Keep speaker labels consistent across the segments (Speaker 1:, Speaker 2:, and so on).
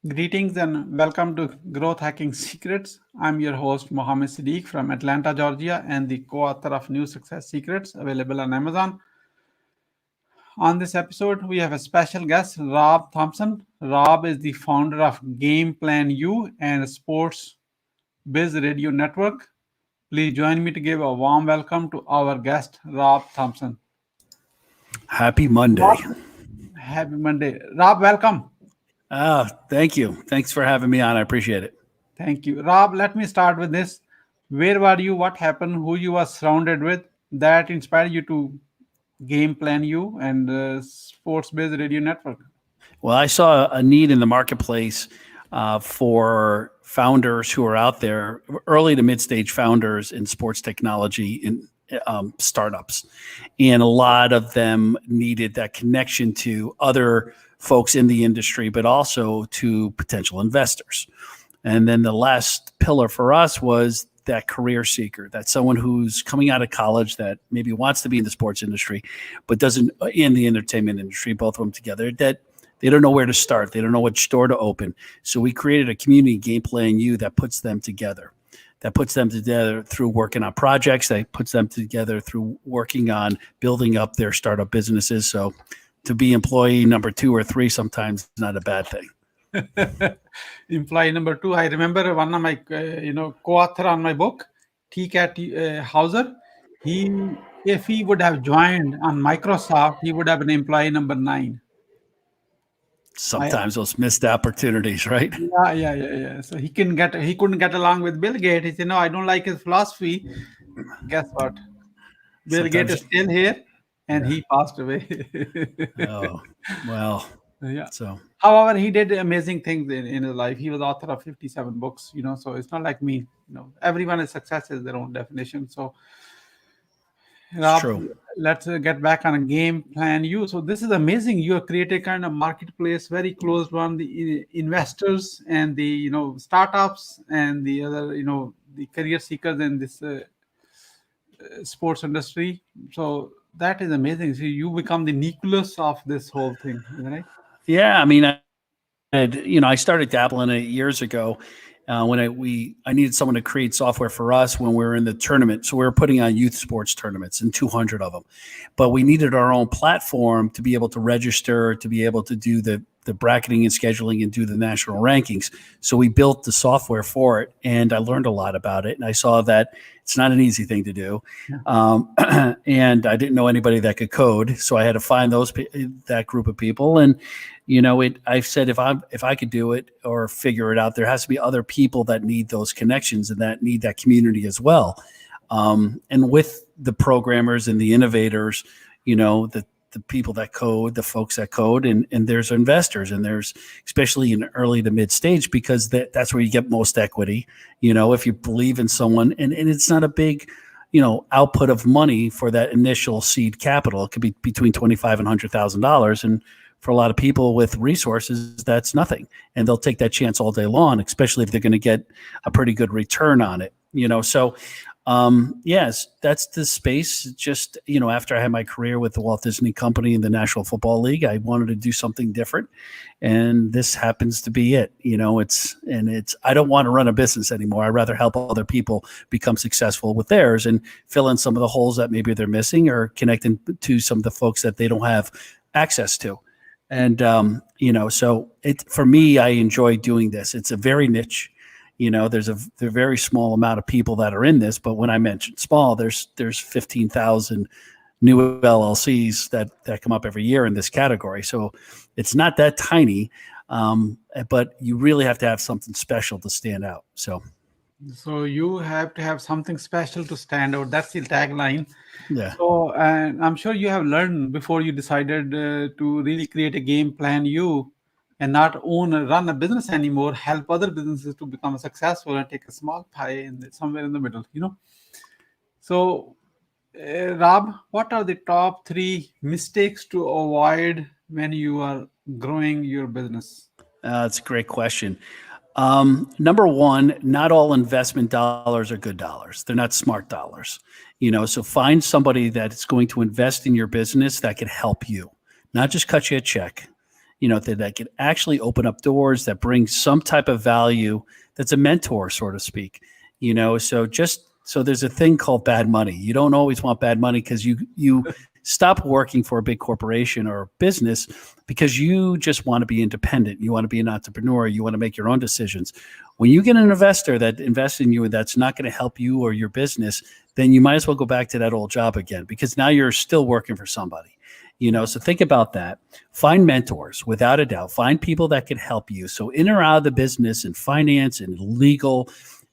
Speaker 1: Greetings and welcome to Growth Hacking Secrets. I'm your host Mohammed Siddique from Atlanta, Georgia, and the co-author of New Success Secrets available on Amazon. On this episode, we have a special guest, Rob Thompson. Rob is the founder of GameplanU and SportsBiz Radio Network. Please join me to give a warm welcome to our guest, Rob Thompson.
Speaker 2: Happy Monday.
Speaker 1: Happy Monday. Rob, welcome.
Speaker 2: Thank you. Thanks for having me on. I appreciate it.
Speaker 1: Thank you. Rob, let me start with this. Where were you? What happened? Who you were surrounded with that inspired you to Game Plan U and Sports Based Radio Network?
Speaker 2: Well, I saw a need in the marketplace for founders who are out there, early to mid-stage founders in sports technology in startups. And a lot of them needed that connection to other folks in the industry, but also to potential investors. And then the last pillar for us was that career seeker, that's someone who's coming out of college that maybe wants to be in the sports industry, but doesn't in the entertainment industry, both of them together, that they don't know where to start. They don't know which store to open. So we created a community, Game Plan U, that puts them together. That puts them together through working on projects. That puts them together through working on building up their startup businesses. So to be employee number 2 or 3 sometimes is not a bad thing.
Speaker 1: Employee number 2. I remember one of my co-author on my book, T-Cat Hauser. If he would have joined on Microsoft, he would have been employee number 9.
Speaker 2: Sometimes those missed opportunities, right?
Speaker 1: Yeah. So he couldn't get along with Bill Gates. He said, "No, I don't like his philosophy." Guess what? Bill Gates is still here, and he passed away.
Speaker 2: Oh, well.
Speaker 1: Yeah.
Speaker 2: So,
Speaker 1: however, he did amazing things in his life. He was author of 57 books. So it's not like me. Everyone's success is their own definition. So, Rob,
Speaker 2: true.
Speaker 1: Let's get back on a Game Plan U. So this is amazing. You have created kind of marketplace, very close one, the investors and the startups and the other the career seekers in this sports industry. So that is amazing. So you become the nucleus of this whole thing, right?
Speaker 2: Yeah, I mean, I started dabbling in it years ago. When I needed someone to create software for us when we were in the tournament. So we were putting on youth sports tournaments and 200 of them, but we needed our own platform to be able to register, to be able to do the bracketing and scheduling and do the national rankings. So we built the software for it, and I learned a lot about it. And I saw that it's not an easy thing to do. Yeah. And I didn't know anybody that could code. So I had to find that group of people. And, I said, if I could do it or figure it out, there has to be other people that need those connections and that need that community as well. And with the programmers and the innovators, the people that code, the folks that code, and there's investors, and there's especially in early to mid stage, because that's where you get most equity. If you believe in someone, and it's not a big, output of money for that initial seed capital. It could be between $25,000 and $100,000, and for a lot of people with resources, that's nothing, and they'll take that chance all day long, especially if they're going to get a pretty good return on it. So. Yes, that's the space. Just, after I had my career with the Walt Disney Company and the National Football League, I wanted to do something different. And this happens to be it. I don't want to run a business anymore. I'd rather help other people become successful with theirs and fill in some of the holes that maybe they're missing, or connecting to some of the folks that they don't have access to. And, so for me, I enjoy doing this. It's a very niche. There's a very small amount of people that are in this, but when I mentioned small, there's 15,000 new LLCs that come up every year in this category. So it's not that tiny, but you really have to have something special to stand out. So
Speaker 1: you have to have something special to stand out. That's the tagline.
Speaker 2: Yeah.
Speaker 1: So I'm sure you have learned before you decided to really create a Game Plan U. And not run a business anymore, help other businesses to become successful and take a small pie somewhere in the middle, So, Rob, what are the top 3 mistakes to avoid when you are growing your business?
Speaker 2: That's a great question. Number 1, not all investment dollars are good dollars. They're not smart dollars. So find somebody that's going to invest in your business that can help you, not just cut you a check. that can actually open up doors, that bring some type of value, that's a mentor, so to speak. So there's a thing called bad money. You don't always want bad money because you stop working for a big corporation or a business because you just want to be independent. You want to be an entrepreneur. You want to make your own decisions. When you get an investor that invests in you and that's not going to help you or your business, then you might as well go back to that old job again, because now you're still working for somebody. So think about that. Find mentors, without a doubt. Find people that can help you. So in or out of the business and finance and legal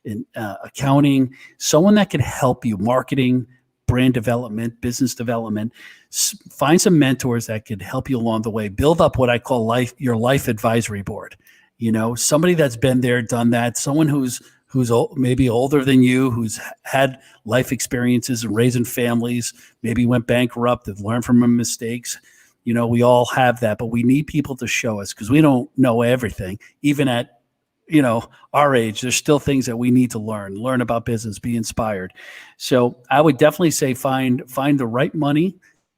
Speaker 2: and accounting, someone that can help you, marketing, brand development, business development. Find some mentors that can help you along the way. Build up what I call your life advisory board. Somebody that's been there, done that. Someone who's maybe older than you, who's had life experiences and raising families, maybe went bankrupt, have learned from their mistakes. We all have that, but we need people to show us, because we don't know everything. Even at our age, there's still things that we need to learn about business, be inspired. So I would definitely say find the right money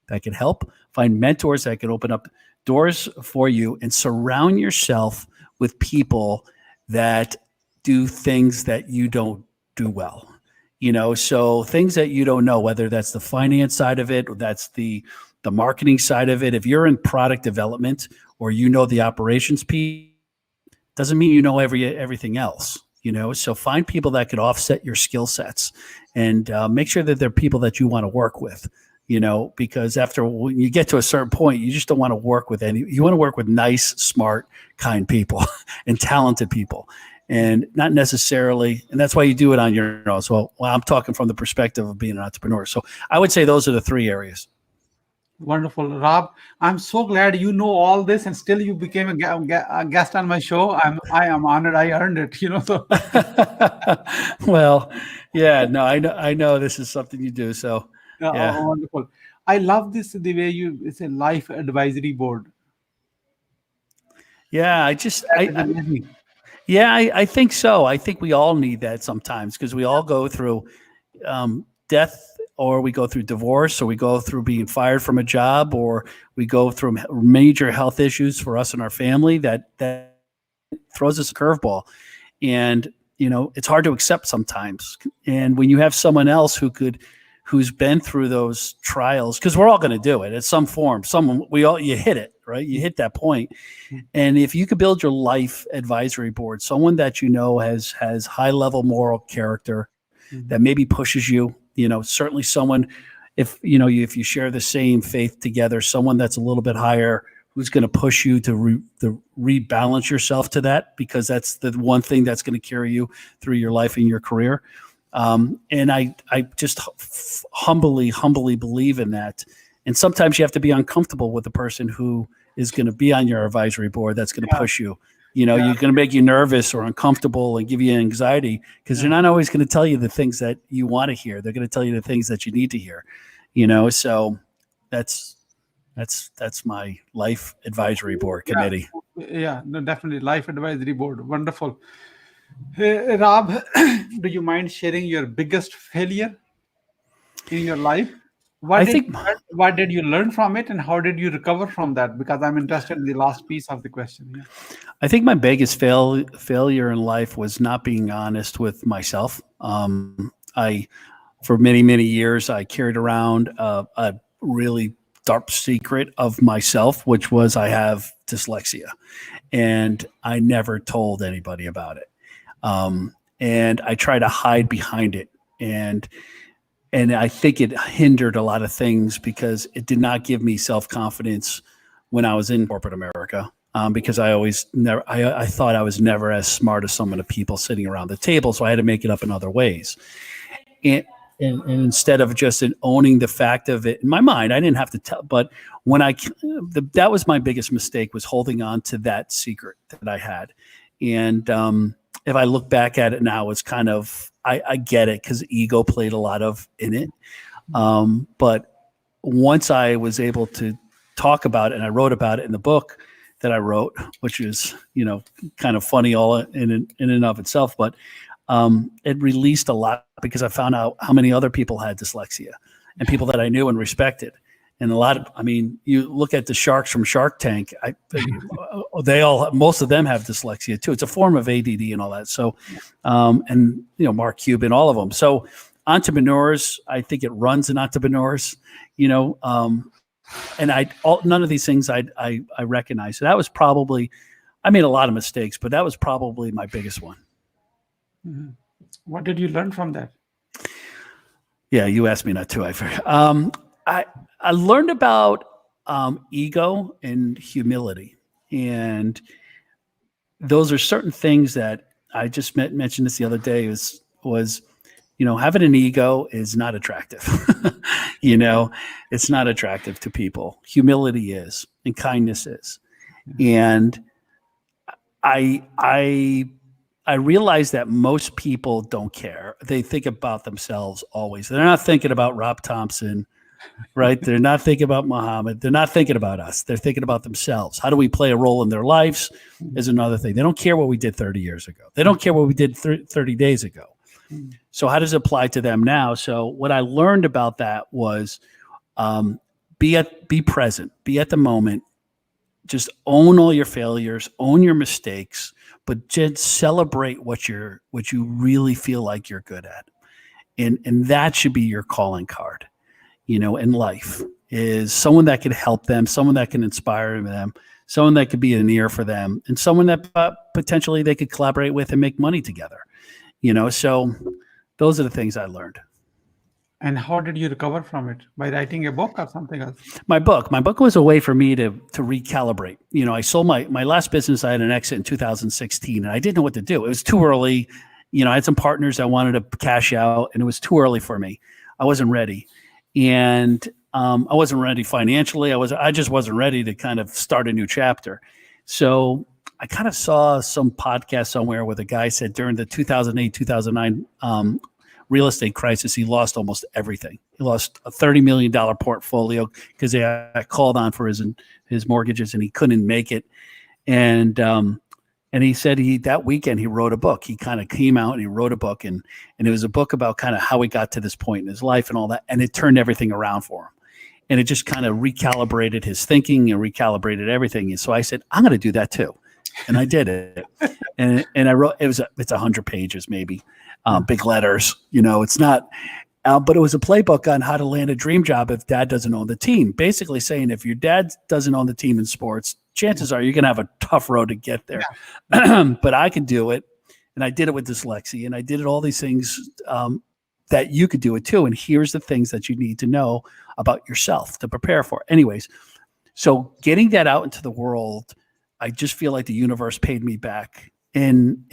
Speaker 2: that can help, find mentors that can open up doors for you, and surround yourself with people that do things that you don't do well. So things that you don't know, whether that's the finance side of it, or that's the marketing side of it. If you're in product development or the operations piece, doesn't mean you know everything else, So find people that could offset your skill sets, and make sure that they're people that you want to work with, because when you get to a certain point, you just don't want to work with you want to work with nice, smart, kind people and talented people, and not necessarily, and that's why you do it on your own. So I'm talking from the perspective of being an entrepreneur. So I would say those are the three areas.
Speaker 1: Wonderful, Rob. I'm so glad you know all this, and still you became a guest on my show. I am honored. I earned it. So.
Speaker 2: Well, yeah, no, I know this is something you do. So yeah,
Speaker 1: wonderful. I love this, the way it's a life advisory board.
Speaker 2: Yeah, I think so. I think we all need that sometimes, because we all go through death, or we go through divorce, or we go through being fired from a job, or we go through major health issues for us and our family that throws us a curveball. And, it's hard to accept sometimes. And when you have someone else who's been through those trials, because we're all going to do it at some form, you hit it, right? You hit that point. And if you could build your life advisory board, someone that has high level moral character, that maybe pushes you, certainly someone, if you share the same faith together, someone that's a little bit higher, who's going to push you to rebalance yourself to that, because that's the one thing that's going to carry you through your life and your career. And I just humbly believe in that. And sometimes you have to be uncomfortable with the person who is going to be on your advisory board, that's going to push you. You're going to make you nervous or uncomfortable and give you anxiety, because they're not always going to tell you the things that you want to hear. They're going to tell you the things that you need to hear, so that's my life advisory board committee.
Speaker 1: Yeah, no, definitely life advisory board. Wonderful. Hey, Rob, do you mind sharing your biggest failure in your life? What did you learn from it, and how did you recover from that? Because I'm interested in the last piece of the question. Yeah.
Speaker 2: I think my biggest failure in life was not being honest with myself. For many, many years, I carried around a really dark secret of myself, which was I have dyslexia, and I never told anybody about it. And I try to hide behind it. And I think it hindered a lot of things, because it did not give me self-confidence when I was in corporate America, because I thought I was never as smart as some of the people sitting around the table. So I had to make it up in other ways. And instead of just owning the fact of it in my mind, I didn't have to tell. But that was my biggest mistake, was holding on to that secret that I had. And if I look back at it now, it's kind of, I get it, because ego played a lot in it. But once I was able to talk about it, and I wrote about it in the book that I wrote, which is, kind of funny all in and of itself, but it released a lot, because I found out how many other people had dyslexia, and people that I knew and respected. And you look at the sharks from Shark Tank, most of them have dyslexia too. It's a form of ADD and all that. So, and Mark Cuban, all of them. So entrepreneurs, I think it runs in entrepreneurs, and none of these things I recognize. So that was probably, I made a lot of mistakes, but that was probably my biggest one.
Speaker 1: Mm-hmm. What did you learn from that?
Speaker 2: Yeah, you asked me not to. I learned about ego and humility, and those are certain things that I just mentioned this the other day. Was having an ego is not attractive. It's not attractive to people. Humility is, and kindness is, and I realize that most people don't care. They think about themselves always. They're not thinking about Rob Thompson, right? They're not thinking about Muhammad. They're not thinking about us. They're thinking about themselves. How do we play a role in their lives is another thing. They don't care what we did 30 years ago. They don't care what we did 30 days ago. So how does it apply to them now? So what I learned about that was be present, be at the moment, just own all your failures, own your mistakes, but just celebrate what you really feel like you're good at. And that should be your calling card, in life, is someone that can help them, someone that can inspire them, someone that could be an ear for them, and someone that potentially they could collaborate with and make money together. So those are the things I learned.
Speaker 1: And how did you recover from it? By writing a book or something else? My
Speaker 2: book was a way for me to recalibrate. I sold my last business. I had an exit in 2016, and I didn't know what to do. It was too early. I had some partners that wanted to cash out, and it was too early for me. I wasn't ready, and I wasn't ready financially. I just wasn't ready to kind of start a new chapter. So I kind of saw some podcast somewhere where the guy said during the 2008, 2009 real estate crisis, he lost almost everything. He lost a $30 million portfolio because they called on for his mortgages and he couldn't make it. And he said that weekend he wrote a book. He kind of came out and he wrote a book, and it was a book about kind of how he got to this point in his life and all that. And it turned everything around for him. And it just kind of recalibrated his thinking and recalibrated everything. And so I said, I'm going to do that too. And I did it. And I wrote, it's 100 pages, maybe. Big letters, it's not, but it was a playbook on how to land a dream job if dad doesn't own the team. Basically saying if your dad doesn't own the team in sports, chances are you're going to have a tough road to get there. Yeah. But I could do it. And I did it with dyslexia, and I did it all these things that you could do it too. And here's the things that you need to know about yourself to prepare for. Anyways, so getting that out into the world, I just feel like the universe paid me back and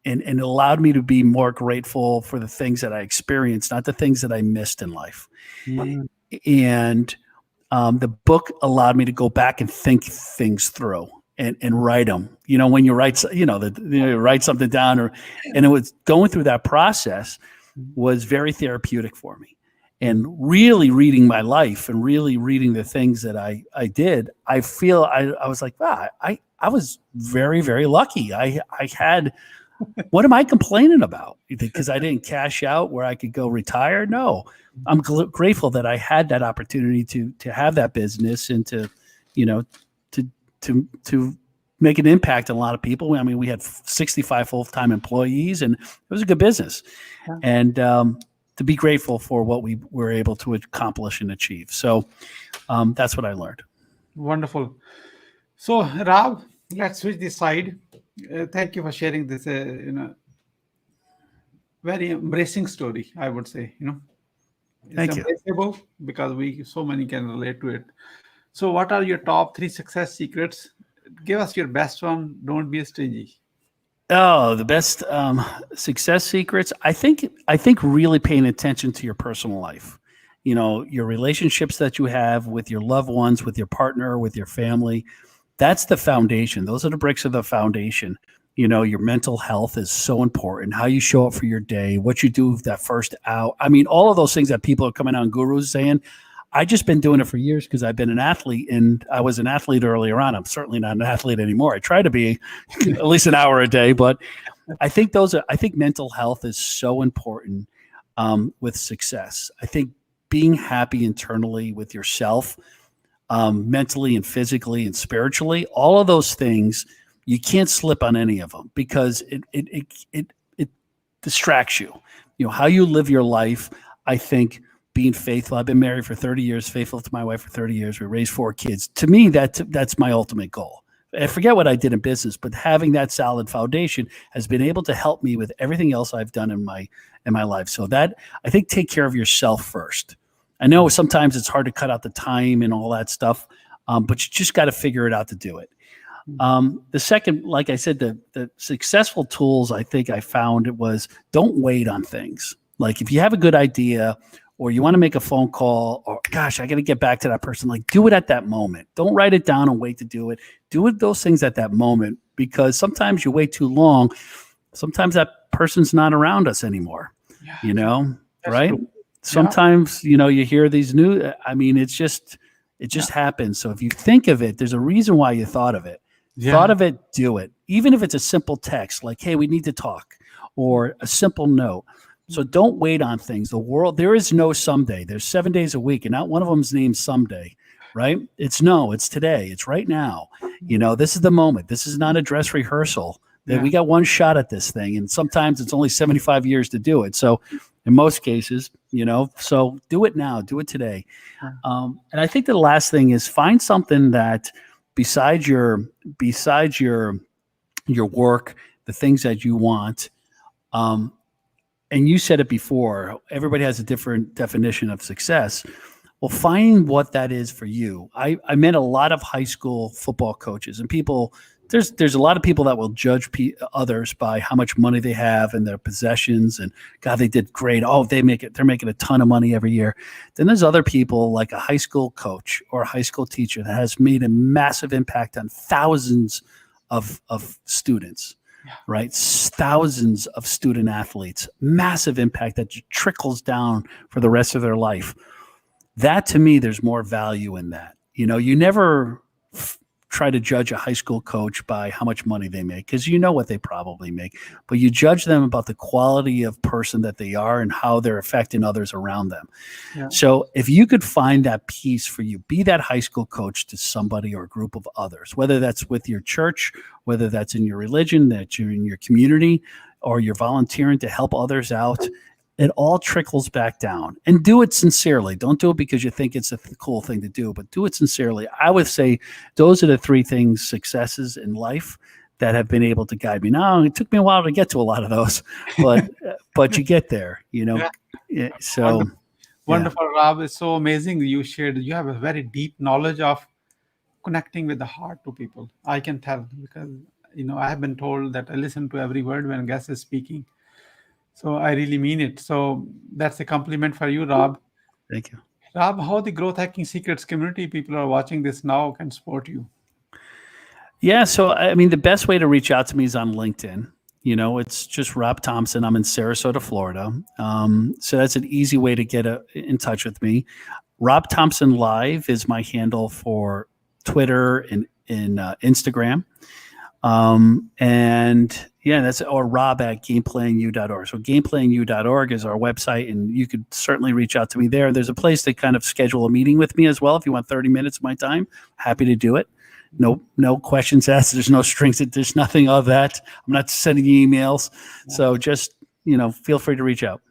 Speaker 2: allowed me to be more grateful for the things that I experienced, not the things that I missed in life. Mm-hmm. And the book allowed me to go back and think things through and write them. When you write, write something down, and it was going through that process was very therapeutic for me. And really reading my life and really reading the things that I did, I feel I was like, wow, I was very, very lucky. I had. What am I complaining about? Because I didn't cash out where I could go retire? No, I'm grateful that I had that opportunity to have that business and to make an impact on a lot of people. I mean, we had 65 full-time employees, and it was a good business. Yeah. And to be grateful for what we were able to accomplish and achieve. So that's what I learned.
Speaker 1: Wonderful. So, Rob, let's switch this side. Thank you for sharing this, very embracing story, I would say, It's
Speaker 2: Thank you.
Speaker 1: Embraceable because so many can relate to it. So what are your top 3 success secrets? Give us your best one. Don't be stingy.
Speaker 2: Oh, the best success secrets. I think really paying attention to your personal life, your relationships that you have with your loved ones, with your partner, with your family. That's the foundation. Those are the bricks of the foundation. Your mental health is so important. How you show up for your day, what you do with that first hour. I mean, all of those things that people are coming out and gurus saying. I just been doing it for years because I've been an athlete, and I was an athlete earlier on. I'm certainly not an athlete anymore. I try to be at least an hour a day, but I think mental health is so important with success. I think being happy internally with yourself, mentally and physically and spiritually, all of those things, you can't slip on any of them because it distracts you. You know, how you live your life, I think being faithful. I've been married for 30 years, faithful to my wife for 30 years. We raised 4 kids. To me, that's my ultimate goal. I forget what I did in business, but having that solid foundation has been able to help me with everything else I've done in my life. So that, I think, take care of yourself first. I know sometimes it's hard to cut out the time and all that stuff, but you just got to figure it out to do it. The second, like I said, the successful tools I think I found was don't wait on things. Like if you have a good idea or you want to make a phone call or gosh, I got to get back to that person, like do it at that moment. Don't write it down and wait to do it. Do it, those things at that moment, because sometimes you wait too long. Sometimes that person's not around us anymore, you know, right? True. Sometimes, you know, you hear these new, I mean, it just happens. So if you think of it, there's a reason why you thought of it. Thought of it, do it. Even if it's a simple text like, hey, we need to talk, or a simple note. So don't wait on things. The world, there is no someday. There's 7 days a week, and not one of them is named someday, right? It's today. It's right now. You know, this is the moment. This is not a dress rehearsal. We got one shot at this thing, and sometimes it's only 75 years to do it. So in most cases, you know, so do it now. Do it today. And I think the last thing is find something that besides your work, the things that you want, and you said it before, everybody has a different definition of success. Well, find what that is for you. I met a lot of high school football coaches and people. There's a lot of people that will judge others by how much money they have and their possessions, and God, they did great. Oh, they're making a ton of money every year. Then there's other people like a high school coach or a high school teacher that has made a massive impact on thousands of students. Right? Thousands of student athletes, massive impact that trickles down for the rest of their life. That, to me, there's more value in that. You know, you never try to judge a high school coach by how much money they make, because you know what they probably make, but you judge them about the quality of person that they are and how they're affecting others around them. So if you could find that piece for you, be that high school coach to somebody or a group of others, whether that's with your church, whether that's in your religion, that you're in your community, or you're volunteering to help others out, it all trickles back down. And do it sincerely. Don't do it because you think it's a cool thing to do, but do it sincerely. I would say those are the 3 things, successes in life, that have been able to guide me. Now, it took me a while to get to a lot of those, but you get there, you know. So
Speaker 1: wonderful, Rob. It's so amazing you shared. You have a very deep knowledge of connecting with the heart to people. I can tell because, you know, I have been told that I listen to every word when a guest is speaking. So I really mean it. So that's a compliment for you, Rob.
Speaker 2: Thank you.
Speaker 1: Rob, how the Growth Hacking Secrets community people are watching this now can support you?
Speaker 2: Yeah. So, I mean, the best way to reach out to me is on LinkedIn. You know, it's just Rob Thompson. I'm in Sarasota, Florida. So that's an easy way to get in touch with me. Rob Thompson Live is my handle for Twitter and Instagram. And yeah, that's, or Rob at GameplanU.org. So GameplanU.org is our website, and you could certainly reach out to me there. There's a place to kind of schedule a meeting with me as well. If you want 30 minutes of my time, happy to do it. No questions asked. There's no strings. There's nothing of that. I'm not sending you emails. So just, you know, feel free to reach out.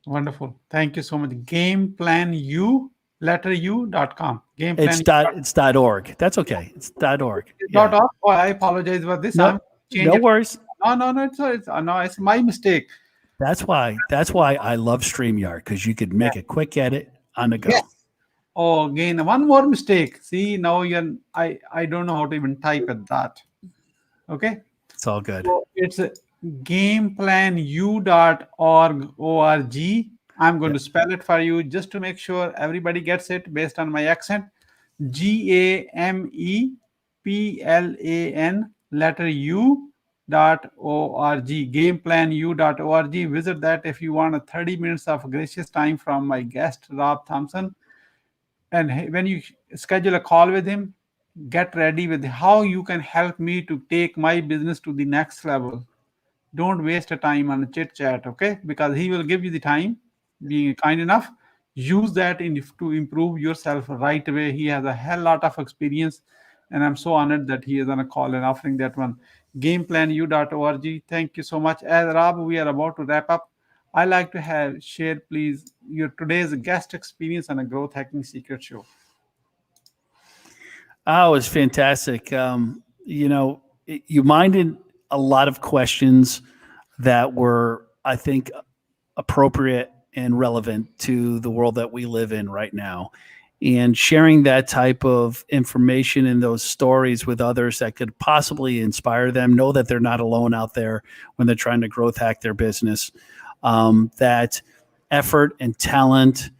Speaker 1: Wonderful. Thank you so much. GameplanU.com.
Speaker 2: It's .org. That's okay. It's .org.
Speaker 1: Yeah. .org. Oh, I apologize for this.
Speaker 2: No worries.
Speaker 1: No, it's my mistake.
Speaker 2: That's why I love StreamYard, because you could make a quick edit on the go.
Speaker 1: Yes. Oh, again, one more mistake. See, now I don't know how to even type at that. Okay.
Speaker 2: It's all good.
Speaker 1: So it's GameplanU.org. I'm going to spell it for you just to make sure everybody gets it based on my accent. GAMEPLAN letter U.org. GameplanU.org. Visit that if you want 30 minutes of gracious time from my guest, Rob Thompson. And when you schedule a call with him, get ready with how you can help me to take my business to the next level. Don't waste a time on a chit chat, okay? Because he will give you the time, being kind enough. use that to improve yourself right away. He has a hell lot of experience, and I'm so honored that he is on a call and offering that one. GameplanU.org. Thank you so much. As Rob, we are about to wrap up. I like to have share, please, your today's guest experience on a growth hacking secret show.
Speaker 2: Oh, it was fantastic. You minded a lot of questions that were, I think, appropriate and relevant to the world that we live in right now. And sharing that type of information and those stories with others that could possibly inspire them, know that they're not alone out there when they're trying to growth hack their business. That effort and talent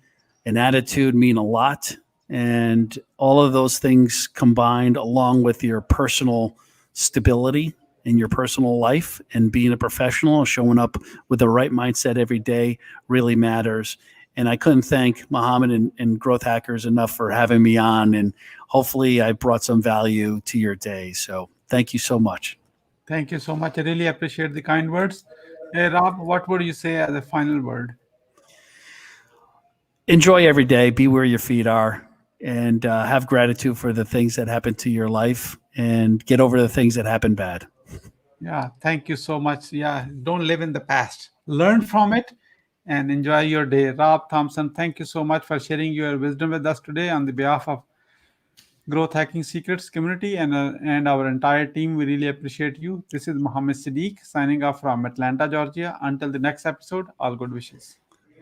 Speaker 2: and attitude mean a lot. And all of those things combined, along with your personal stability in your personal life and being a professional, showing up with the right mindset every day, really matters. And I couldn't thank Mohammed and Growth Hackers enough for having me on. And hopefully I brought some value to your day. So thank you so much.
Speaker 1: Thank you so much. I really appreciate the kind words. Hey, Rob, what would you say as a final word?
Speaker 2: Enjoy every day, be where your feet are, and have gratitude for the things that happen to your life, and get over the things that happen bad.
Speaker 1: Yeah, thank you so much. Yeah, don't live in the past. Learn from it and enjoy your day. Rob Thompson, thank you so much for sharing your wisdom with us today on the behalf of Growth Hacking Secrets community and our entire team. We really appreciate you. This is Mohammed Siddique signing off from Atlanta, Georgia. Until the next episode, all good wishes.